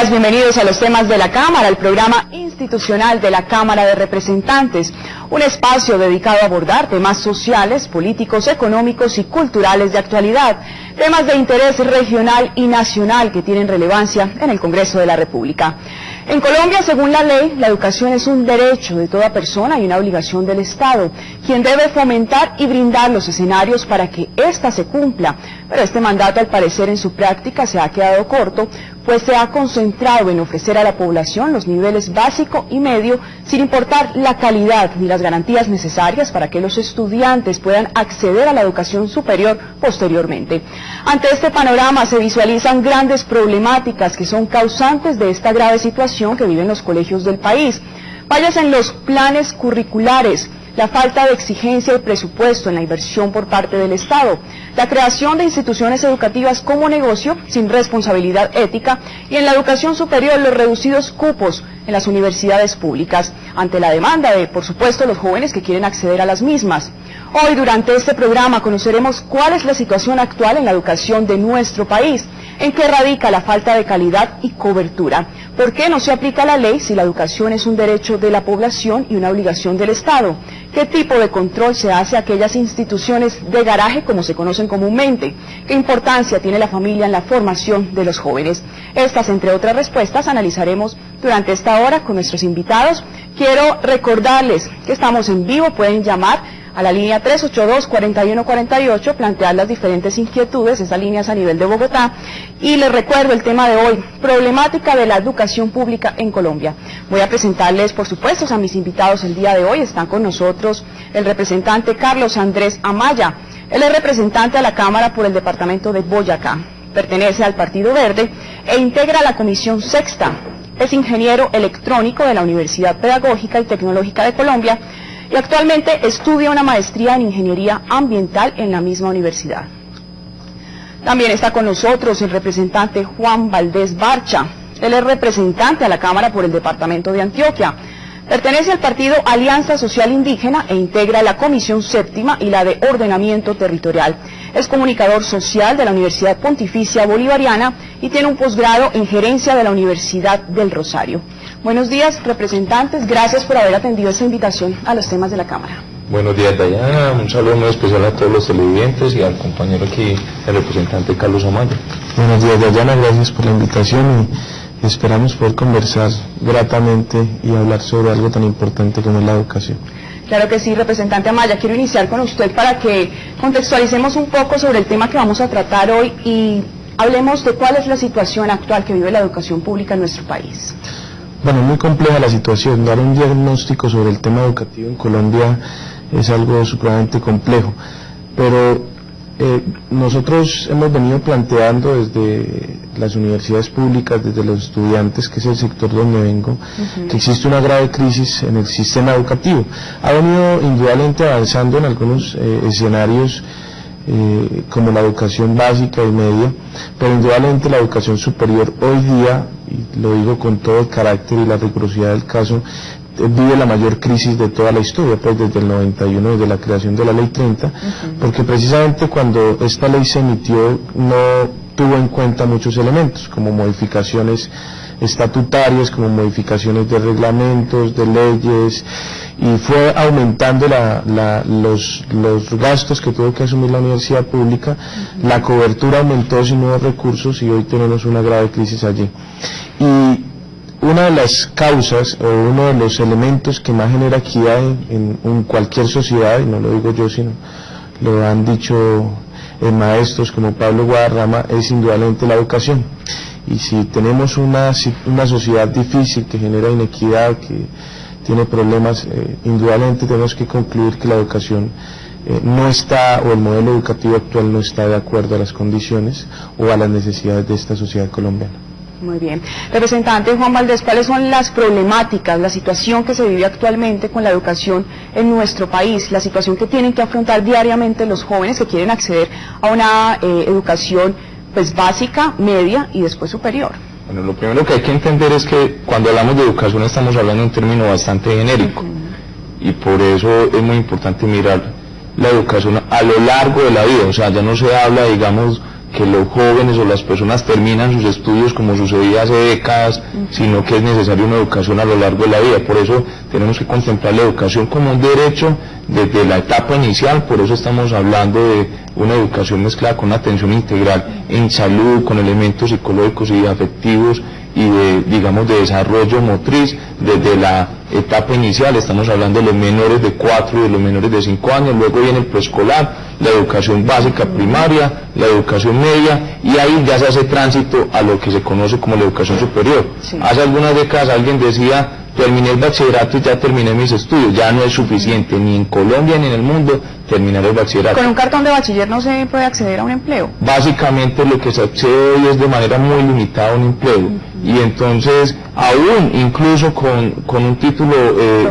días, bienvenidos a los temas de la Cámara, el programa institucional de la Cámara de Representantes, un espacio dedicado a abordar temas sociales, políticos, económicos y culturales de actualidad, temas de interés regional y nacional que tienen relevancia en el Congreso de la República. En Colombia, según la ley, la educación es un derecho de toda persona y una obligación del Estado, quien debe fomentar y brindar los escenarios para que ésta se cumpla. Pero este mandato, al parecer, en su práctica se ha quedado corto, pues se ha concentrado en ofrecer a la población los niveles básico y medio, sin importar la calidad ni las garantías necesarias para que los estudiantes puedan acceder a la educación superior posteriormente. Ante este panorama se visualizan grandes problemáticas que son causantes de esta grave situación que viven los colegios del país. Fallas en los planes curriculares, la falta de exigencia y presupuesto en la inversión por parte del Estado, la creación de instituciones educativas como negocio sin responsabilidad ética y en la educación superior los reducidos cupos en las universidades públicas, ante la demanda de, por supuesto, los jóvenes que quieren acceder a las mismas. Hoy, durante este programa, conoceremos cuál es la situación actual en la educación de nuestro país, en qué radica la falta de calidad y cobertura, por qué no se aplica la ley si la educación es un derecho de la población y una obligación del Estado, qué tipo de control se hace a aquellas instituciones de garaje como se conocen comúnmente, qué importancia tiene la familia en la formación de los jóvenes. Estas, entre otras respuestas, analizaremos durante esta hora con nuestros invitados. Quiero recordarles que estamos en vivo, pueden llamar a la línea 382-4148, plantear las diferentes inquietudes, esa línea es a nivel de Bogotá, y les recuerdo el tema de hoy, problemática de la educación pública en Colombia. Voy a presentarles, por supuesto, a mis invitados el día de hoy. Están con nosotros el representante Carlos Andrés Amaya. Él es representante a la Cámara por el departamento de Boyacá, pertenece al Partido Verde e integra la Comisión Sexta. Es ingeniero electrónico de la Universidad Pedagógica y Tecnológica de Colombia, y actualmente estudia una maestría en Ingeniería Ambiental en la misma universidad. También está con nosotros el representante Juan Valdés Barcha. Él es representante a la Cámara por el departamento de Antioquia. Pertenece al partido Alianza Social Indígena e integra la Comisión Séptima y la de Ordenamiento Territorial. Es comunicador social de la Universidad Pontificia Bolivariana y tiene un posgrado en gerencia de la Universidad del Rosario. Buenos días, representantes, gracias por haber atendido esta invitación a los temas de la Cámara. Buenos días, Dayana, un saludo muy especial a todos los televidentes y al compañero aquí, el representante Carlos Amaya. Buenos días, Dayana, gracias por la invitación y esperamos poder conversar gratamente y hablar sobre algo tan importante como es la educación. Claro que sí, representante Amaya, quiero iniciar con usted para que contextualicemos un poco sobre el tema que vamos a tratar hoy y hablemos de cuál es la situación actual que vive la educación pública en nuestro país. Bueno, muy compleja la situación. Dar un diagnóstico sobre el tema educativo en Colombia es algo supremamente complejo, pero nosotros hemos venido planteando desde las universidades públicas, desde los estudiantes, que es el sector donde vengo, que existe una grave crisis en el sistema educativo. Ha venido indudablemente avanzando en algunos escenarios como la educación básica y media, pero indudablemente la educación superior hoy día, y lo digo con todo el carácter y la rigurosidad del caso, vive la mayor crisis de toda la historia, pues desde el 91, desde la creación de la Ley 30, porque precisamente cuando esta ley se emitió no tuvo en cuenta muchos elementos, como modificaciones estatutarias, como modificaciones de reglamentos, de leyes, y fue aumentando los gastos que tuvo que asumir la universidad pública, la cobertura aumentó sin nuevos recursos y hoy tenemos una grave crisis allí. Y una de las causas o uno de los elementos que más genera equidad en cualquier sociedad, y no lo digo yo, sino lo han dicho maestros como Pablo Guadarrama, es indudablemente la educación. Y si tenemos una sociedad difícil que genera inequidad, que tiene problemas, indudablemente tenemos que concluir que la educación no está, o el modelo educativo actual no está de acuerdo a las condiciones o a las necesidades de esta sociedad colombiana. Muy bien. Representante Juan Valdés, ¿cuáles son las problemáticas, la situación que se vive actualmente con la educación en nuestro país, la situación que tienen que afrontar diariamente los jóvenes que quieren acceder a una educación pues básica, media y después superior? Bueno, lo primero que hay que entender es que cuando hablamos de educación estamos hablando de un término bastante genérico, y por eso es muy importante mirar la educación a lo largo de la vida. O sea, ya no se habla, digamos, que los jóvenes o las personas terminan sus estudios como sucedía hace décadas, sino que es necesaria una educación a lo largo de la vida. Por eso tenemos que contemplar la educación como un derecho desde la etapa inicial. Por eso estamos hablando de una educación mezclada con una atención integral en salud, con elementos psicológicos y afectivos y de, digamos, de desarrollo motriz desde la etapa inicial. Estamos hablando de los menores de 4 y de los menores de 5 años, luego viene el preescolar, la educación básica primaria, la educación media, y ahí ya se hace tránsito a lo que se conoce como la educación superior. Sí. Hace algunas décadas alguien decía, terminé el bachillerato y ya terminé mis estudios. Ya no es suficiente, ni en Colombia ni en el mundo, terminar el bachillerato. ¿Con un cartón de bachiller no se puede acceder a un empleo? Básicamente lo que se accede hoy es de manera muy limitada a un empleo. Y entonces, aún incluso con un título,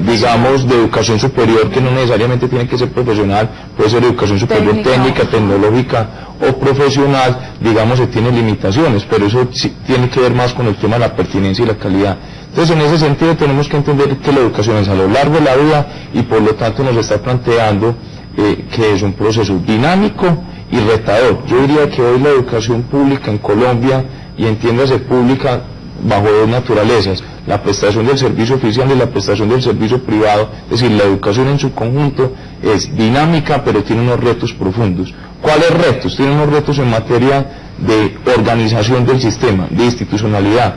digamos, de educación superior, que no necesariamente tiene que ser profesional, puede ser educación superior técnica, tecnológica o profesional, digamos, se tienen limitaciones, pero eso sí tiene que ver más con el tema de la pertinencia y la calidad. Entonces, en ese sentido, tenemos que entender que la educación es a lo largo de la vida y por lo tanto nos está planteando que es un proceso dinámico y retador. Yo diría que hoy la educación pública en Colombia, y entiéndase pública bajo dos naturalezas, la prestación del servicio oficial y la prestación del servicio privado, es decir, la educación en su conjunto es dinámica, pero tiene unos retos profundos. ¿Cuáles retos? Tiene unos retos en materia de organización del sistema, de institucionalidad,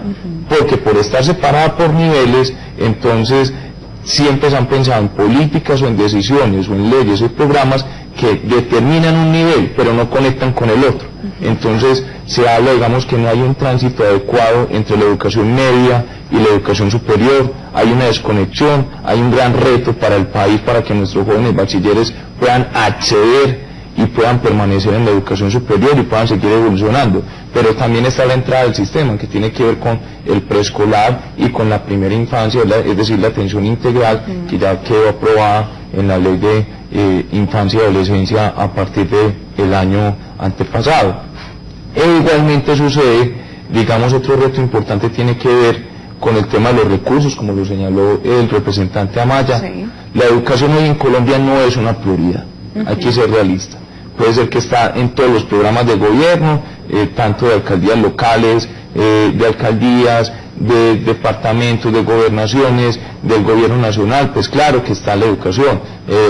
porque por estar separada por niveles, entonces siempre se han pensado en políticas o en decisiones o en leyes o programas que determinan un nivel pero no conectan con el otro. Entonces se habla, digamos, que no hay un tránsito adecuado entre la educación media y la educación superior, hay una desconexión, hay un gran reto para el país para que nuestros jóvenes bachilleres puedan acceder y puedan permanecer en la educación superior y puedan seguir evolucionando. Pero también está la entrada del sistema, que tiene que ver con el preescolar y con la primera infancia, es decir, la atención integral, que ya quedó aprobada en la ley de infancia y adolescencia a partir del año antepasado. E igualmente sucede, digamos, otro reto importante tiene que ver con el tema de los recursos, como lo señaló el representante Amaya. Sí. La educación hoy en Colombia no es una prioridad, hay que ser realista. Puede ser que está en todos los programas de gobierno, tanto de alcaldías locales, de alcaldías, de departamentos, de gobernaciones, del gobierno nacional, pues claro que está la educación.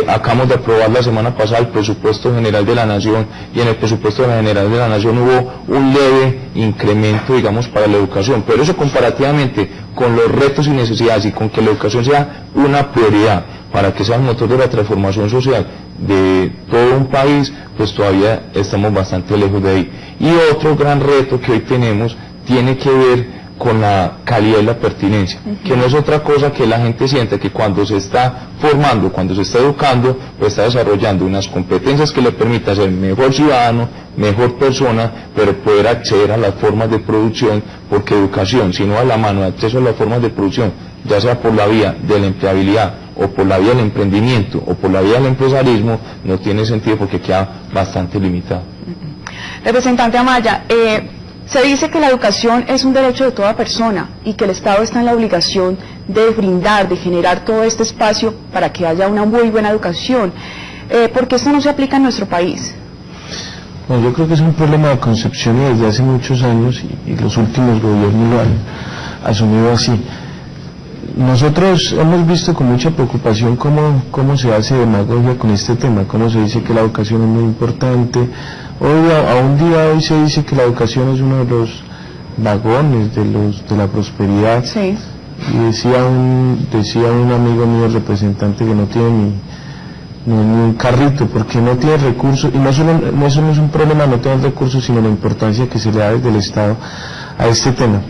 Acabamos de aprobar la semana pasada el presupuesto general de la Nación, y en el presupuesto general de la Nación hubo un leve incremento, digamos, para la educación, pero eso comparativamente con los retos y necesidades y con que la educación sea una prioridad para que sea el motor de la transformación social de todo un país, pues todavía estamos bastante lejos de ahí. Y otro gran reto que hoy tenemos tiene que ver con la calidad y la pertinencia, que no es otra cosa que la gente sienta que cuando se está formando, cuando se está educando, pues está desarrollando unas competencias que le permitan ser mejor ciudadano, mejor persona, pero poder acceder a las formas de producción, porque educación, si no da la mano de acceso a las formas de producción, ya sea por la vía de la empleabilidad, o por la vía del emprendimiento, o por la vía del empresarismo, no tiene sentido porque queda bastante limitado. Representante Amaya, se dice que la educación es un derecho de toda persona y que el Estado está en la obligación de brindar, de generar todo este espacio para que haya una muy buena educación. ¿Por qué esto no se aplica en nuestro país? Bueno, yo creo que es un problema de concepción y desde hace muchos años, y los últimos gobiernos lo han asumido así. Nosotros hemos visto con mucha preocupación cómo se hace demagogia con este tema, cómo se dice que la educación es muy importante. Hoy, a un día de hoy se dice que la educación es uno de los vagones de la prosperidad. Sí. Y decía un amigo mío, representante, que no tiene ni un carrito porque no tiene recursos, y eso no es un problema no tener recursos, sino la importancia que se le da desde el Estado a este tema.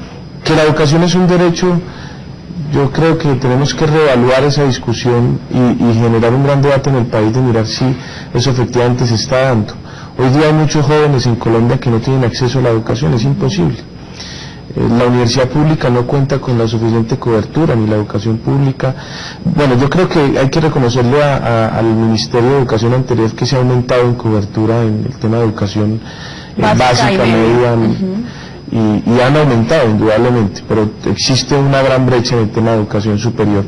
Que la educación es un derecho, yo creo que tenemos que reevaluar esa discusión y generar un gran debate en el país de mirar si eso efectivamente se está dando. Hoy día hay muchos jóvenes en Colombia que no tienen acceso a la educación, es imposible. La universidad pública no cuenta con la suficiente cobertura, ni la educación pública. Bueno, yo creo que hay que reconocerle al Ministerio de Educación anterior que se ha aumentado en cobertura en el tema de educación básica, media, y han aumentado indudablemente, pero existe una gran brecha en el tema de educación superior.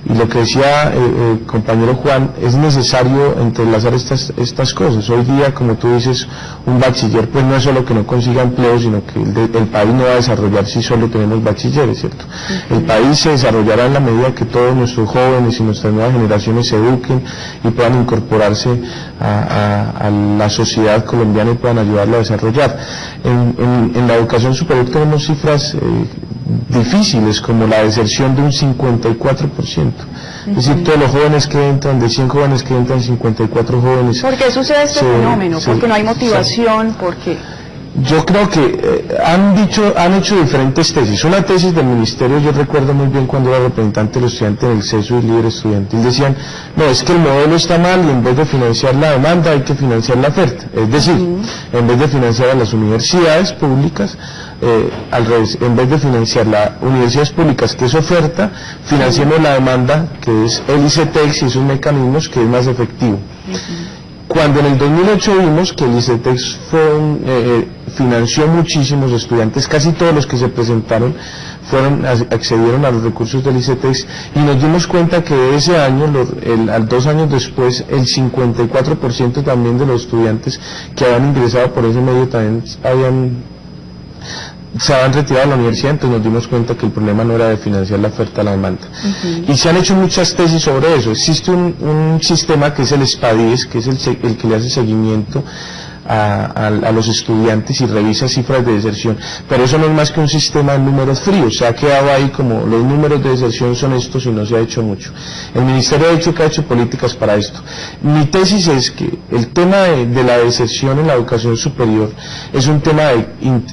Y lo que decía el compañero Juan, es necesario entrelazar estas cosas. Hoy día, como tú dices, un bachiller pues no es solo que no consiga empleo, sino que el país no va a desarrollar si solo tenemos bachilleres, ¿cierto? El país se desarrollará en la medida que todos nuestros jóvenes y nuestras nuevas generaciones se eduquen y puedan incorporarse a la sociedad colombiana y puedan ayudarla a desarrollar. En la educación superior tenemos cifras difíciles, como la deserción de un 54%. Es decir, todos los jóvenes que entran, de 100 jóvenes que entran, 54 jóvenes. ¿Por qué sucede este fenómeno? Porque no hay motivación, porque... Yo creo que han hecho diferentes tesis. Una tesis del ministerio, yo recuerdo muy bien cuando era representante de los estudiantes del CESU y líder estudiantil, decían, no, es que el modelo está mal y en vez de financiar la demanda hay que financiar la oferta. Es decir, en vez de financiar a las universidades públicas, al revés, en vez de financiar las universidades públicas, que es oferta, financiemos la demanda, que es el ICETEX y sus mecanismos, que es más efectivo. Cuando en el 2008 vimos que el ICETEX financió muchísimos estudiantes, casi todos los que se presentaron accedieron a los recursos del ICETEX, y nos dimos cuenta que de ese año, 2 años después, el 54% también de los estudiantes que habían ingresado por ese medio también se habían retirado de la universidad. Entonces nos dimos cuenta que el problema no era de financiar la oferta a la demanda. Y se han hecho muchas tesis sobre eso. Existe un sistema que es el SPADIES, que es el que le hace seguimiento a los estudiantes y revisa cifras de deserción, pero eso no es más que un sistema de números fríos. Se ha quedado ahí como los números de deserción son estos y no se ha hecho mucho. El ministerio ha dicho que ha hecho políticas para esto. Mi tesis es que el tema de la deserción en la educación superior es un tema de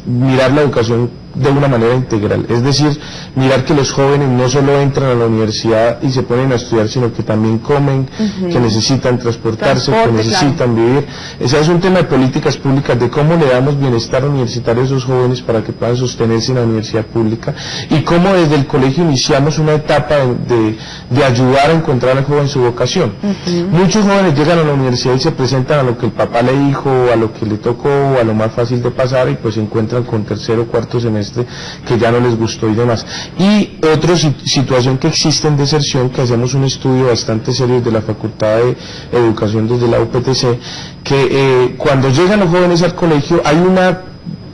mirar la educación de una manera integral, es decir, mirar que los jóvenes no solo entran a la universidad y se ponen a estudiar, sino que también comen, que necesitan transportarse, que necesitan vivir. Ese es un tema de políticas públicas, de cómo le damos bienestar universitario a esos jóvenes para que puedan sostenerse en la universidad pública, y cómo desde el colegio iniciamos una etapa de ayudar a encontrar al joven su vocación. Muchos jóvenes llegan a la universidad y se presentan a lo que el papá le dijo, a lo que le tocó, a lo más fácil de pasar, y pues se encuentran con tercero o cuarto semestre que ya no les gustó y demás. Y otra situación que existe en deserción, que hacemos un estudio bastante serio de la Facultad de Educación desde la UPTC, que cuando llegan los jóvenes al colegio hay una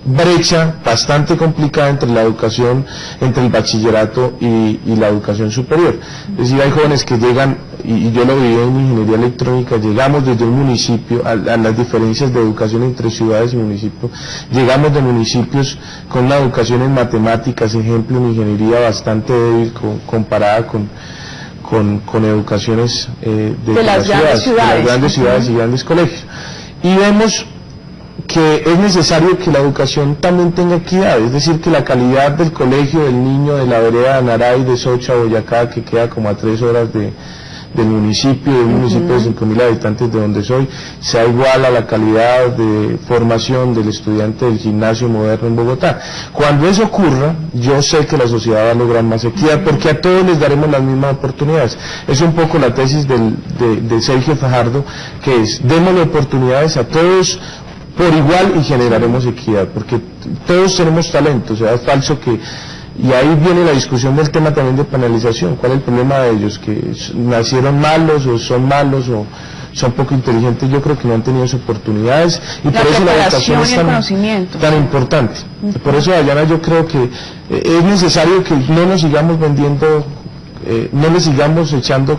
brecha bastante complicada entre la educación, entre el bachillerato y la educación superior. Es decir, hay jóvenes que llegan, y yo lo viví en ingeniería electrónica, llegamos desde un municipio, a las diferencias de educación entre ciudades y municipios, llegamos de municipios con una educación en matemáticas, ejemplo, en ingeniería bastante débil comparada con educaciones de las grandes ciudades y grandes colegios. Y vemos que es necesario que la educación también tenga equidad, es decir, que la calidad del colegio del niño de la vereda de Anaray, de Socha, Boyacá, que queda como a 3 horas del municipio, de un municipio de 5.000 habitantes de donde soy, sea igual a la calidad de formación del estudiante del gimnasio moderno en Bogotá. Cuando eso ocurra, yo sé que la sociedad va a lograr más equidad, porque a todos les daremos las mismas oportunidades. Es un poco la tesis de Sergio Fajardo, que es, démosle oportunidades a todos por igual y generaremos equidad, porque todos tenemos talento. O sea, es falso que, y ahí viene la discusión del tema también de penalización. ¿Cuál es el problema de ellos? ¿Que nacieron malos o son poco inteligentes? Yo creo que no han tenido esas oportunidades, y por eso la educación es tan importante. Por eso, Dayana, yo creo que es necesario que no nos sigamos vendiendo, no le sigamos echando